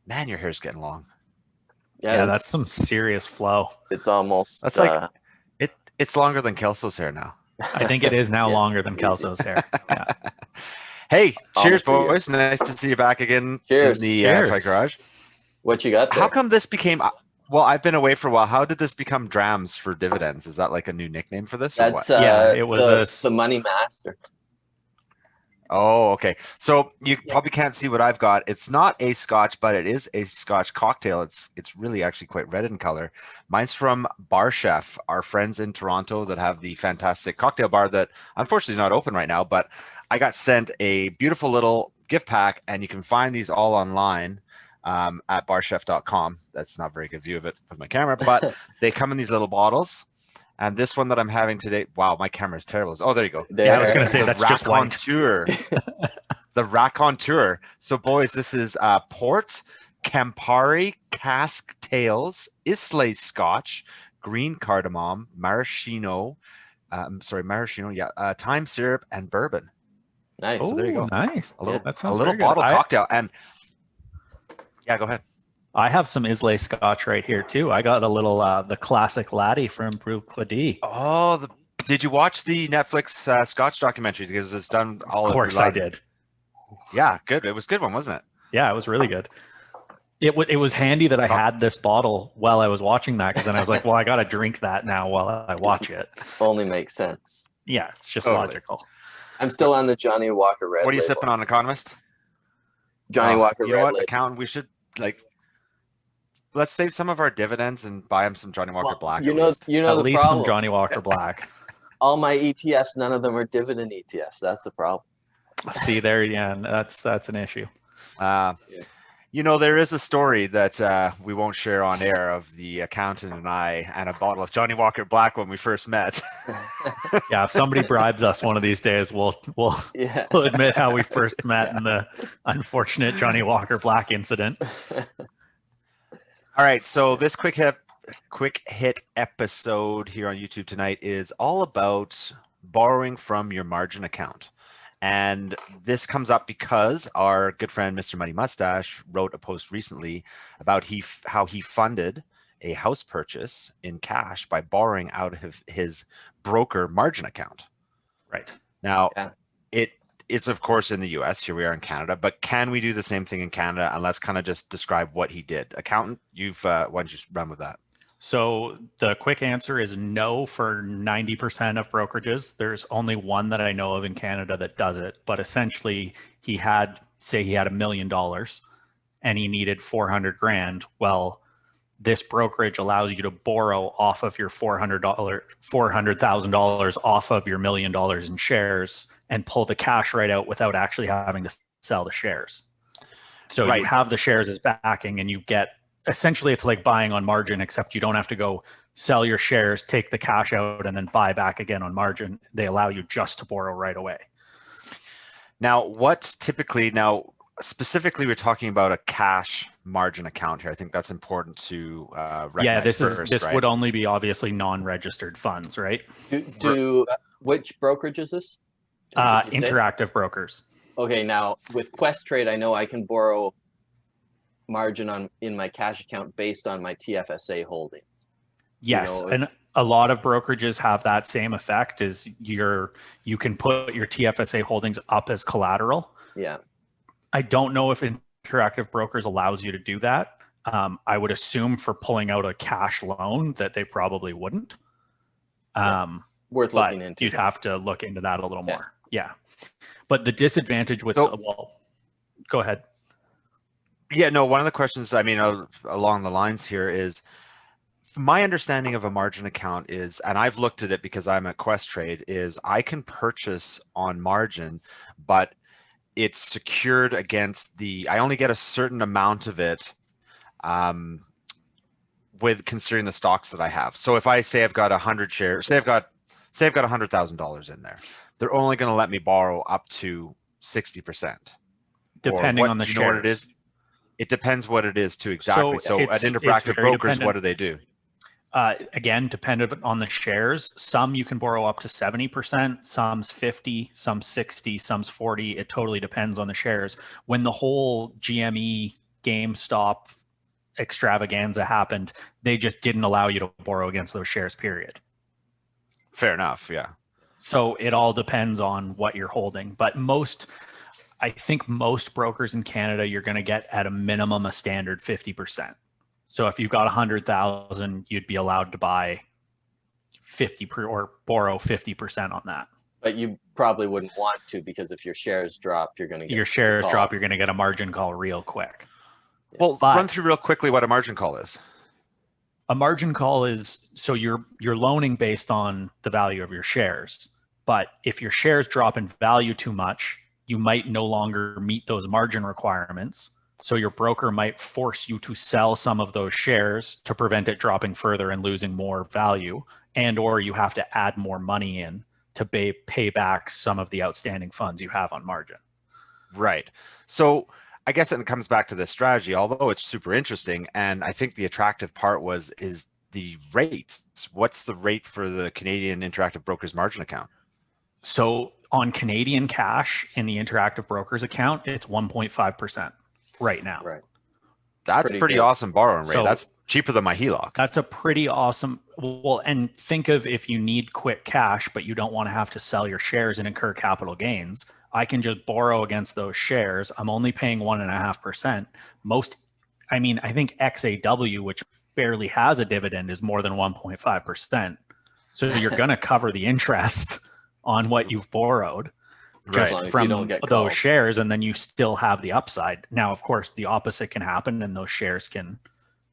Man, your hair's getting long. Yeah, that's some serious flow. It's almost That's like it's longer than Kelso's hair now. I think it is now Yeah, longer than easy. Kelso's hair. Yeah. Hey, cheers, Almost a year. boys. Nice to see you back again in Cheers. the Cheers. Fight Garage. What you got there? How come this became? Well, I've been away for a while. How did this become Drams for Dividends? Is that like a new nickname for this, or That's what? Yeah, it was the Money Master. Oh, okay. So you probably can't see what I've got. It's not a Scotch, but it is a Scotch cocktail. It's really actually quite red in color. Mine's from Bar Chef, our friends in Toronto that have the fantastic cocktail bar that unfortunately is not open right now. But I got sent a beautiful little gift pack, and you can find these all online at barchef.com. That's not a very good view of it with my camera, but they come in these little bottles. And this one that I'm having today, wow, my camera is terrible. Oh, there you go. Yeah, I was going to say that's just white. The Raconteur. So, boys, this is Port, Campari, Cask Tails, Islay Scotch, Green Cardamom, Maraschino, thyme syrup, and bourbon. Nice. So there you go. Nice. That sounds a little bottle cocktail. And yeah, go ahead. I have some Islay Scotch right here too. I got a little the classic laddie from Brew Cladie. Oh, did you watch the Netflix Scotch documentary? Because it's done all. Of course, I did. Yeah, good. It was a good one, wasn't it? Yeah, it was really good. It was handy that I had this bottle while I was watching that, because then I was like, well, I got to drink that now while I watch it. Only makes sense. Yeah, it's just logical. I'm still on the Johnny Walker Red. What are you sipping on, Economist? Johnny Walker Red. You know what, Accountant? We should let's save some of our dividends and buy him some Johnny Walker Black. You know at the least problem. Some Johnny Walker Black. All my ETFs, none of them are dividend ETFs. That's the problem. See there, yeah, that's an issue. You know, there is a story that we won't share on air of the accountant and I and a bottle of Johnny Walker Black when we first met. Yeah, if somebody bribes us one of these days, we'll admit how we first met in the unfortunate Johnny Walker Black incident. All right, so this quick hit episode here on YouTube tonight is all about borrowing from your margin account. And this comes up because our good friend, Mr. Money Mustache, wrote a post recently about how he funded a house purchase in cash by borrowing out of his broker margin account. Right. Now, it's of course in the US, here we are in Canada, but can we do the same thing in Canada? And let's kind of just describe what he did. Accountant, why don't you run with that? So the quick answer is no for 90% of brokerages. There's only one that I know of in Canada that does it. But essentially, he had $1 million and he needed 400,000. Well, this brokerage allows you to borrow off of your $400,000 off of your $1 million in shares and pull the cash right out without actually having to sell the shares. So you have the shares as backing, and you get, essentially it's like buying on margin, except you don't have to go sell your shares, take the cash out, and then buy back again on margin. They allow you just to borrow right away. Now, specifically, we're talking about a cash margin account here. I think that's important to recognize. Yeah, this would only be obviously non-registered funds, right? Which brokerage is this? Interactive Brokers. Okay, now with Questrade, I know I can borrow margin in my cash account based on my TFSA holdings. Yes, and a lot of brokerages have that same effect. Is you can put your TFSA holdings up as collateral. Yeah. I don't know if Interactive Brokers allows you to do that. I would assume for pulling out a cash loan that they probably wouldn't. Worth looking into. You'd have to look into that a little more. Yeah. But the disadvantage with go ahead. Yeah, no, one of the questions, along the lines here is, my understanding of a margin account is, and I've looked at it because I'm at Questrade, is I can purchase on margin, but it's secured against I only get a certain amount of it with considering the stocks that I have. So if I say I've got 100 shares, say I've got $100,000 in there, they're only going to let me borrow up to 60%. Depending on the shares. You know what it is? It depends what it is too, exactly. So at Interactive Brokers, what do they do? Again, dependent on the shares. Some you can borrow up to 70%, some's 50, some 60, some's 40. It totally depends on the shares. When the whole GME GameStop extravaganza happened, they just didn't allow you to borrow against those shares, period. Fair enough. Yeah. So it all depends on what you're holding. But I think most brokers in Canada, you're going to get at a minimum a standard 50%. So if you've got 100,000, you'd be allowed to buy 50 or borrow 50% on that. But you probably wouldn't want to, because if your shares drop, you're going to get your shares drop, you're going to get a margin call real quick. Well, run through real quickly what a margin call is. A margin call is, so you're loaning based on the value of your shares. But if your shares drop in value too much, you might no longer meet those margin requirements. So your broker might force you to sell some of those shares to prevent it dropping further and losing more value, and or you have to add more money in to pay back some of the outstanding funds you have on margin. Right. So I guess it comes back to this strategy, although it's super interesting. And I think the attractive part is the rates. What's the rate for the Canadian Interactive Brokers margin account? So on Canadian cash in the Interactive Brokers account, it's 1.5% right now. Right. That's pretty awesome borrowing rate. So that's cheaper than my HELOC. That's a pretty awesome. Well, and think of if you need quick cash, but you don't want to have to sell your shares and incur capital gains. I can just borrow against those shares. I'm only paying 1.5%. I think XAW, which barely has a dividend, is more than 1.5%. So you're going to cover the interest on what you've borrowed just from those shares, and then you still have the upside. Now, of course, the opposite can happen, and those shares can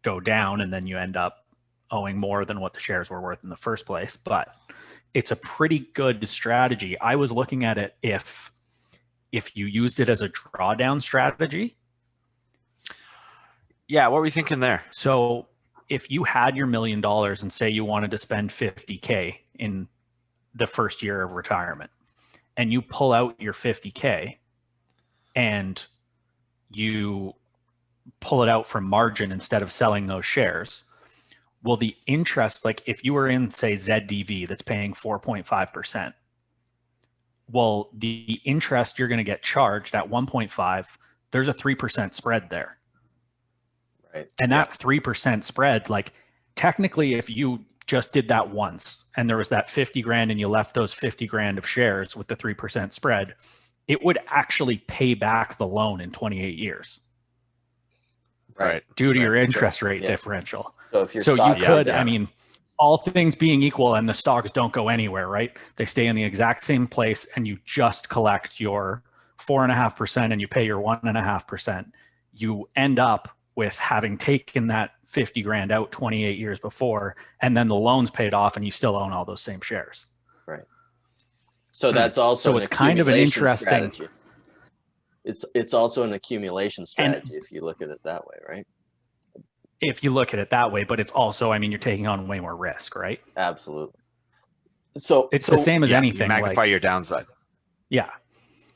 go down, and then you end up owing more than what the shares were worth in the first place. But it's a pretty good strategy. I was looking at it if you used it as a drawdown strategy. Yeah, what were you thinking there? So if you had your $1 million and say you wanted to spend $50K in the first year of retirement, and you pull out your $50K and you pull it out from margin instead of selling those shares, well, the interest, like if you were in, say, ZDV that's paying 4.5%, well, the interest you're going to get charged at 1.5, there's a 3% spread there. Right. And that 3% spread, like technically if you just did that once and there was that 50 grand and you left those 50 grand of shares with the 3% spread, it would actually pay back the loan in 28 years. Right. Due to your interest rate differential. So if you're you could, I mean, all things being equal and the stocks don't go anywhere, right? They stay in the exact same place and you just collect your 4.5% and you pay your 1.5%. You end up with having taken that 50 grand out 28 years before, and then the loan's paid off and you still own all those same shares. Right. So that's also it's kind of an interesting strategy. It's also an accumulation strategy if you look at it that way, right? If you look at it that way, but it's also, I mean, you're taking on way more risk, right? Absolutely. So it's the same as anything. You magnify your downside. Yeah.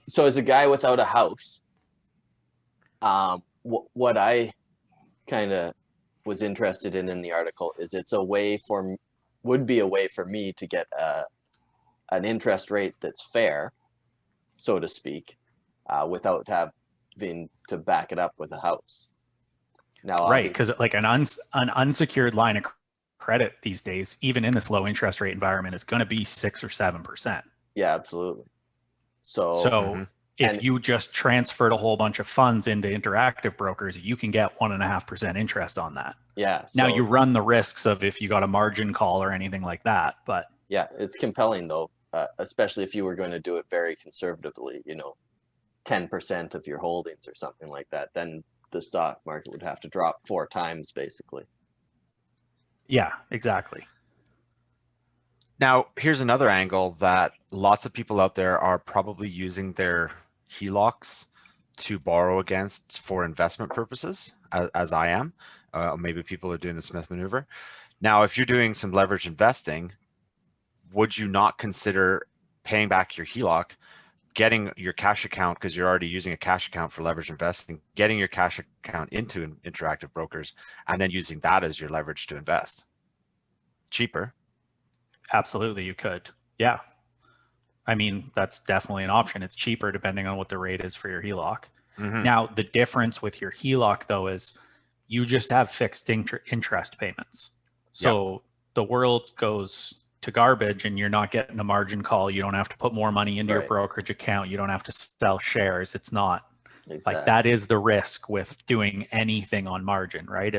So as a guy without a house, what I kind of was interested in the article is would be a way for me to get an interest rate that's fair, so to speak, without having to back it up with a house. Now, right, because like an unsecured line of credit these days, even in this low interest rate environment, is going to be 6 or 7%. Yeah, absolutely. So if you just transferred a whole bunch of funds into Interactive Brokers, you can get 1.5% interest on that. Yeah. Now you run the risks of if you got a margin call or anything like that, but yeah, it's compelling though, especially if you were going to do it very conservatively. 10% of your holdings or something like that. Then the stock market would have to drop 4 times basically. Yeah, exactly. Now, here's another angle that lots of people out there are probably using their HELOCs to borrow against for investment purposes, as I am. Maybe people are doing the Smith maneuver. Now, if you're doing some leverage investing, would you not consider paying back your HELOC, getting your cash account, because you're already using a cash account for leverage investing, getting your cash account into Interactive Brokers, and then using that as your leverage to invest? Cheaper. Absolutely, you could. Yeah. I mean, that's definitely an option. It's cheaper depending on what the rate is for your HELOC. Now, the difference with your HELOC, though, is you just have fixed interest payments. So the world goes to garbage and you're not getting a margin call. You don't have to put more money into your brokerage account. You don't have to sell shares. It's not like that is the risk with doing anything on margin, right?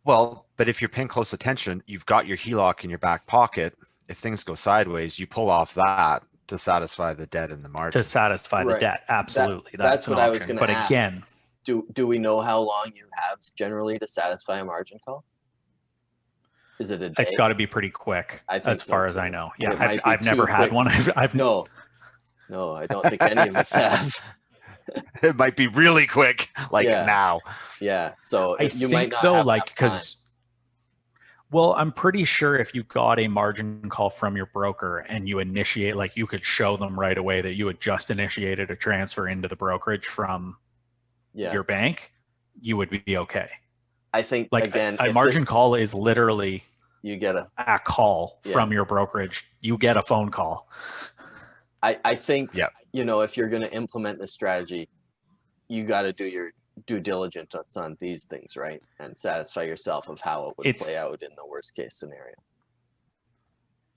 Well, but if you're paying close attention, you've got your HELOC in your back pocket. If things go sideways, you pull off that to satisfy the debt in the margin. To satisfy the debt, absolutely. That's what I was going to ask. But again, do we know how long you have generally to satisfy a margin call? Is it a day? It's got to be pretty quick, as far as I know. Yeah, I've never had one. No, I don't think any of us have. It might be really quick, like now. Yeah, so I you think might not though, have like, because, well, I'm pretty sure if you got a margin call from your broker and you initiate, like, you could show them right away that you had just initiated a transfer into the brokerage from your bank, you would be okay. I think, like, again, a margin call is literally you get a call from your brokerage. You get a phone call. I think, you know, if you're going to implement this strategy, you got to do your due diligence on these things, right? And satisfy yourself of how it would play out in the worst case scenario.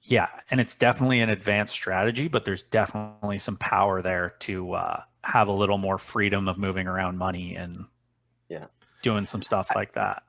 Yeah. And it's definitely an advanced strategy, but there's definitely some power there to have a little more freedom of moving around money and doing some stuff like that.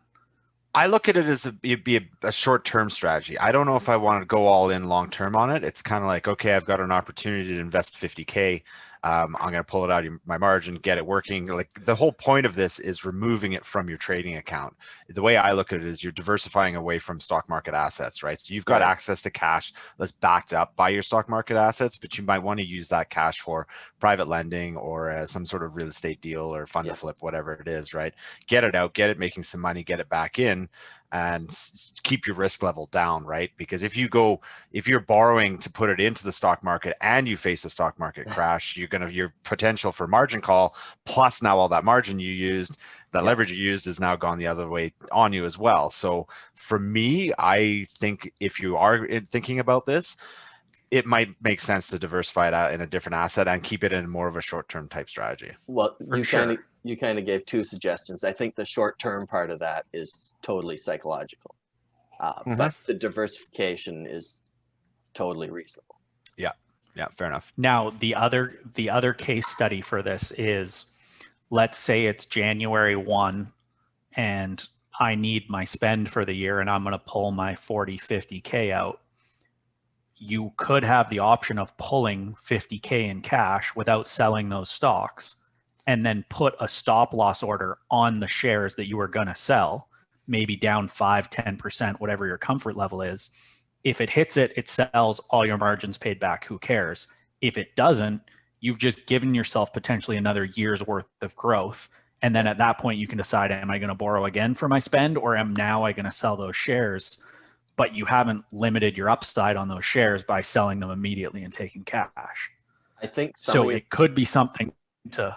I look at it as it'd be a short-term strategy. I don't know if I want to go all in long-term on it. It's kind of like, okay, I've got an opportunity to invest 50K. I'm going to pull it out of my margin, get it working. Like, the whole point of this is removing it from your trading account. The way I look at it is you're diversifying away from stock market assets, right? So you've got access to cash that's backed up by your stock market assets, but you might want to use that cash for private lending or some sort of real estate deal or fund to flip, whatever it is, right? Get it out, get it making some money, get it back in, and keep your risk level down, right? Because if you're borrowing to put it into the stock market and you face a stock market crash, your potential for margin call, plus now all that margin you used, that leverage you used, is now gone the other way on you as well. So for me, I think if you are thinking about this, it might make sense to diversify it out in a different asset and keep it in more of a short-term type strategy. Well, you kind of gave two suggestions. I think the short-term part of that is totally psychological, but the diversification is totally reasonable. Yeah, fair enough. Now, the other case study for this is, let's say it's January 1 and I need my spend for the year and I'm going to pull my 50K out. You could have the option of pulling 50K in cash without selling those stocks, and then put a stop loss order on the shares that you were going to sell, maybe down 5-10%, whatever your comfort level is. If it hits it, it sells, all your margins paid back. Who cares? If it doesn't, you've just given yourself potentially another year's worth of growth. And then at that point, you can decide, am I going to borrow again for my spend, or am I going to sell those shares? But you haven't limited your upside on those shares by selling them immediately and taking cash. I think so. It could be something to.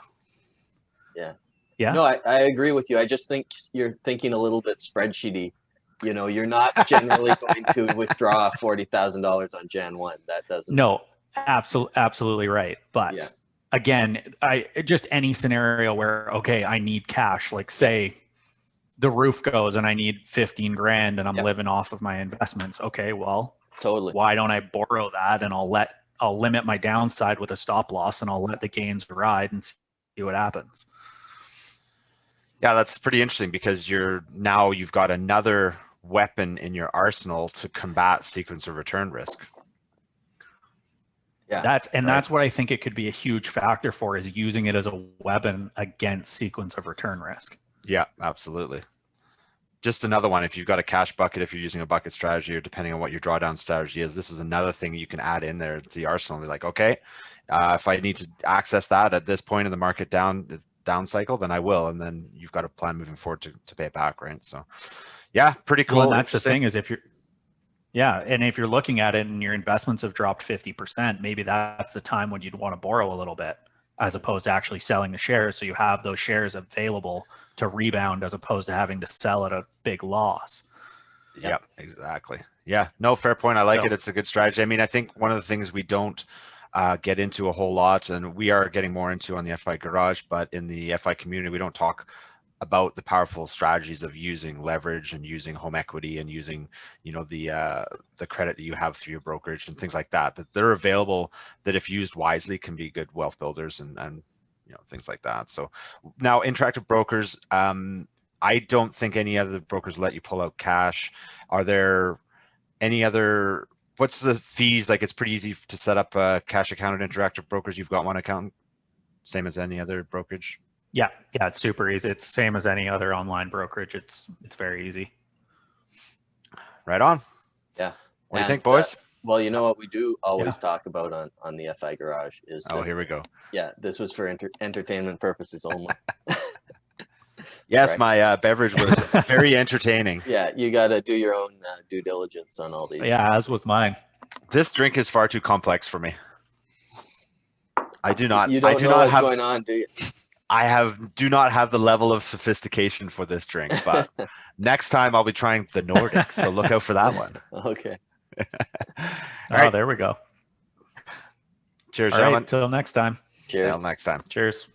Yeah. No, I agree with you. I just think you're thinking a little bit spreadsheety. You know, you're not generally going to withdraw $40,000 on Jan 1. That doesn't. No, absolutely right. But again, just any scenario where, okay, I need cash, like say the roof goes and I need 15 grand and I'm living off of my investments. Okay, well, totally. Why don't I borrow that, and I'll limit my downside with a stop loss, and I'll let the gains ride and see what happens. Yeah, that's pretty interesting, because you've got another weapon in your arsenal to combat sequence of return risk. Yeah, that's what I think it could be a huge factor for, is using it as a weapon against sequence of return risk. Yeah, absolutely. Just another one, if you've got a cash bucket, if you're using a bucket strategy, or depending on what your drawdown strategy is, this is another thing you can add in there to the arsenal. Be like, okay, if I need to access that at this point in the market down cycle, then I will. And then you've got a plan moving forward to pay it back, right? So yeah, pretty cool. Well, and that's the thing, is if you're looking at it and your investments have dropped 50%, maybe that's the time when you'd want to borrow a little bit, as opposed to actually selling the shares. So you have those shares available to rebound, as opposed to having to sell at a big loss. Yeah, exactly. Yeah, no, fair point. I like it. It's a good strategy. I mean, I think one of the things we don't get into a whole lot, and we are getting more into on the FI Garage, but in the FI community, we don't talk about the powerful strategies of using leverage and using home equity and using, you know, the credit that you have through your brokerage and things like that, that they're available, that if used wisely can be good wealth builders and you know, things like that. So now interactive brokers, I don't think any other brokers let you pull out cash. Are there any other, what's the fees? Like, it's pretty easy to set up a cash account at interactive brokers. You've got one account, same as any other brokerage. Yeah, it's super easy. It's same as any other online brokerage. It's very easy. Right on. Yeah. What do you think, boys? Well, you know what we do always talk about on the FI Garage is that, here we go. Yeah, this was for entertainment purposes only. Yes, right. My beverage was very entertaining. Yeah, you got to do your own due diligence on all these. Yeah, as was mine. This drink is far too complex for me. I do not. You don't know what's going on, do you? Do not have the level of sophistication for this drink, but next time I'll be trying the Nordic, so look out for that one. Okay. All right, there we go. Cheers, all gentlemen. Right, till next time. Cheers. Till next time. Cheers.